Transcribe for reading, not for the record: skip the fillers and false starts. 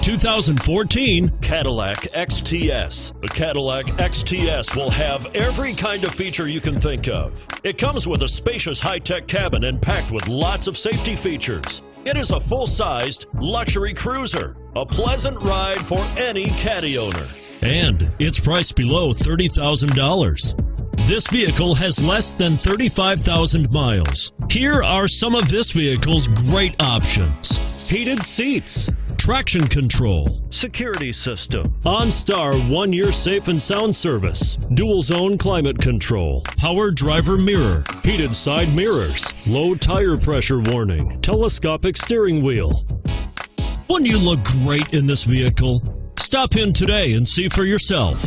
2014 Cadillac XTS. The Cadillac XTS will have every kind of feature you can think of. It comes with a spacious high-tech cabin and packed with lots of safety features. It is a full-sized luxury cruiser, a pleasant ride for any Caddy owner. And it's priced below $30,000. This vehicle has less than 35,000 miles. Here are some of this vehicle's great options: heated seats, traction control, security system, OnStar 1-year safe and sound service, dual zone climate control, power driver mirror, heated side mirrors, low tire pressure warning, telescopic steering wheel. Wouldn't you look great in this vehicle? Stop in today and see for yourself.